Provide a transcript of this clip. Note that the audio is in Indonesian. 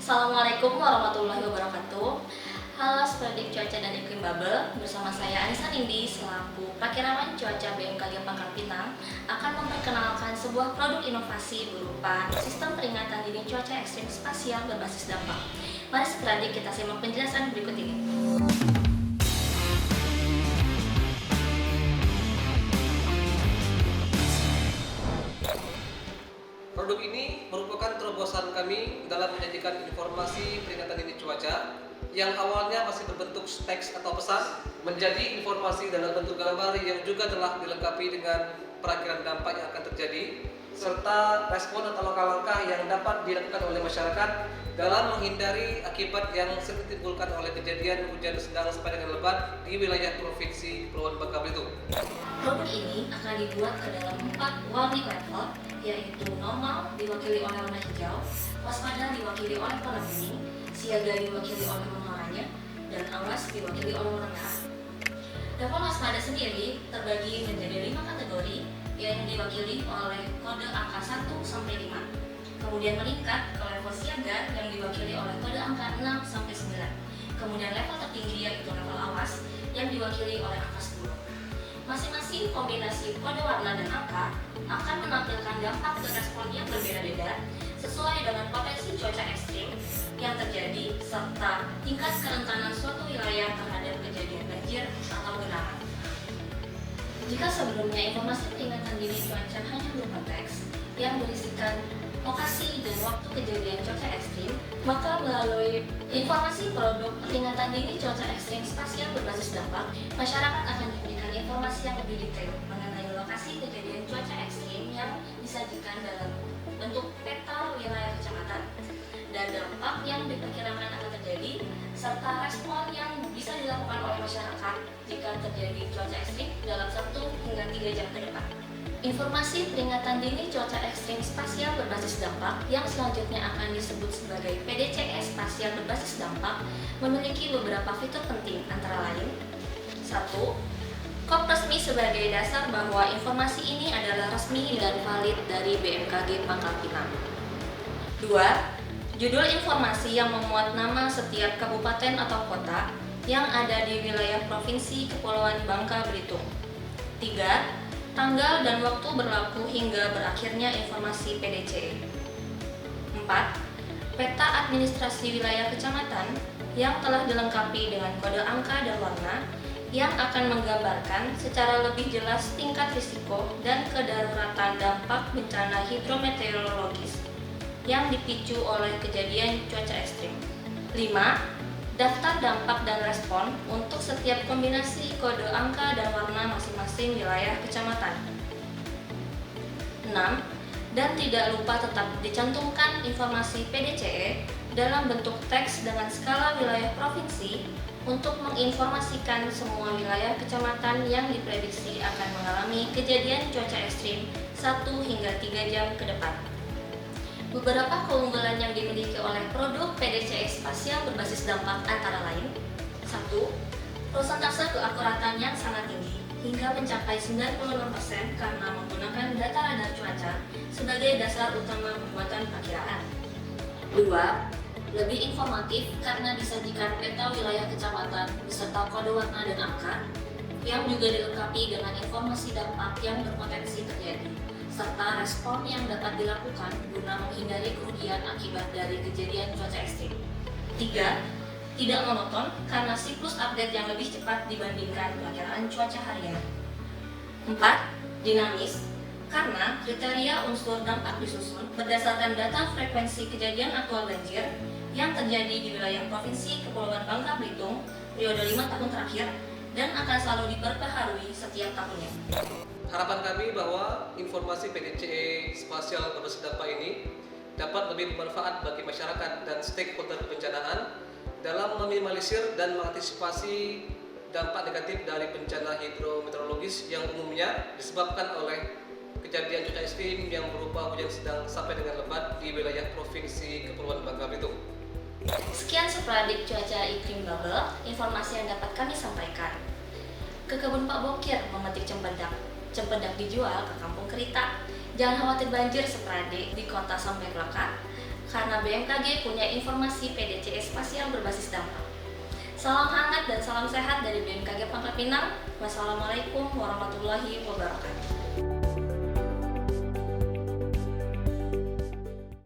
Assalamualaikum warahmatullahi wabarakatuh. Halo Sepradik Cuaca dan Iklim Bubble, bersama saya Anissa Nindi selaku Prakirawan Cuaca BMKG Pangkal Pinang akan memperkenalkan sebuah produk inovasi berupa sistem peringatan dini cuaca ekstrim spasial berbasis dampak. Mari Sepradik kita simak penjelasan berikut ini. Produk ini merupakan terobosan kami dalam menyajikan informasi peringatan dini cuaca yang awalnya masih berbentuk teks atau pesan menjadi informasi dalam bentuk gambar yang juga telah dilengkapi dengan perakiraan dampak yang akan terjadi serta respon atau langkah-langkah yang dapat dilakukan oleh masyarakat dalam menghindari akibat yang sering ditimbulkan oleh kejadian hujan sedang sampai dengan lebat di wilayah Provinsi Kepulauan Bangka Belitung. Produk ini akan dibuat ke dalam 4 warna level, yaitu normal diwakili oleh warna hijau, waspada diwakili oleh warna kuning, siaga diwakili oleh warna oranye, dan awas diwakili oleh warna merah. Level waspada sendiri terbagi menjadi 5 kategori yang diwakili oleh kode angka 1 sampai 5. Kemudian meningkat ke level siaga yang diwakili oleh kode angka 6 sampai 9. Kemudian level tertinggi yaitu level awas yang diwakili oleh angka 10. Masing-masing kombinasi kode warna dan angka akan menampilkan dampak dan respon yang berbeda-beda sesuai dengan potensi cuaca ekstrim yang terjadi serta tingkat kerentanan suatu wilayah terhadap kejadian banjir atau genangan. Jika sebelumnya informasi peringatan dini cuaca hanya berupa teks yang berisikan lokasi dan waktu kejadian cuaca ekstrim, maka melalui informasi produk peringatan dini cuaca ekstrim spasial berbasis dampak, masyarakat akan diberikan informasi yang lebih detail mengenai lokasi kejadian cuaca ekstrim yang disajikan dalam bentuk peta wilayah kecamatan dan dampak yang diperkirakan akan terjadi serta respon yang bisa dilakukan oleh masyarakat jika terjadi cuaca ekstrim dalam 1 hingga 3 jam ke depan. Informasi peringatan dini cuaca ekstrim spasial berbasis dampak yang selanjutnya akan disebut sebagai PDCE spasial berbasis dampak memiliki beberapa fitur penting antara lain: 1. Kop resmi sebagai dasar bahwa informasi ini adalah resmi dan valid dari BMKG Pangkal Pinang. 2. Judul informasi yang memuat nama setiap kabupaten atau kota yang ada di wilayah Provinsi Kepulauan Bangka Belitung. 3. Tanggal dan waktu berlaku hingga berakhirnya informasi PDCE. 4. Peta administrasi wilayah kecamatan yang telah dilengkapi dengan kode angka dan warna yang akan menggambarkan secara lebih jelas tingkat risiko dan kedaruratan dampak bencana hidrometeorologis yang dipicu oleh kejadian cuaca ekstrim. 5. Daftar dampak dan respon untuk setiap kombinasi kode angka dan warna masing-masing wilayah kecamatan. 6. Dan tidak lupa tetap dicantumkan informasi PDCE dalam bentuk teks dengan skala wilayah provinsi untuk menginformasikan semua wilayah kecamatan yang diprediksi akan mengalami kejadian cuaca ekstrim 1 hingga 3 jam ke depan. Beberapa keunggulan yang dimiliki oleh produk PDCE spasial berbasis dampak antara lain: 1. Persentase keakuratan yang sangat tinggi hingga mencapai 96% karena menggunakan data radar cuaca sebagai dasar utama pembuatan perkiraan. 2. Lebih informatif karena disajikan peta wilayah kecamatan beserta kode warna dan angka yang juga dilengkapi dengan informasi dampak yang berpotensi terjadi serta respon yang dapat dilakukan guna menghindari kerugian akibat dari kejadian cuaca ekstrim. 3. Tidak monoton karena siklus update yang lebih cepat dibandingkan perakiraan cuaca harian. 4. Dinamis karena kriteria unsur dampak disusun berdasarkan data frekuensi kejadian aktual banjir yang terjadi di wilayah Provinsi Kepulauan Bangka Belitung periode 5 tahun terakhir dan akan selalu diperbaharui setiap tahunnya. Harapan kami bahwa informasi PDCE spasial berbasis dampak ini dapat lebih bermanfaat bagi masyarakat dan stakeholder kebencanaan dalam meminimalisir dan mengantisipasi dampak negatif dari bencana hidrometeorologis yang umumnya disebabkan oleh kejadian cuaca ekstrim yang berupa hujan sedang sampai dengan lebat di wilayah Provinsi Kepulauan Bangka Belitung. Sekian Sepradik Cuaca Iklim Bubble, informasi yang dapat kami sampaikan. Ke kebun Pak Bokir memetik cempedak. Cempedak dijual ke Kampung Kerita. Jangan khawatir banjir Sepradik di kota sampai lekat, karena BMKG punya informasi PDCE spasial berbasis dampak. Salam hangat dan salam sehat dari BMKG Pangkal Pinang. Wassalamualaikum warahmatullahi wabarakatuh.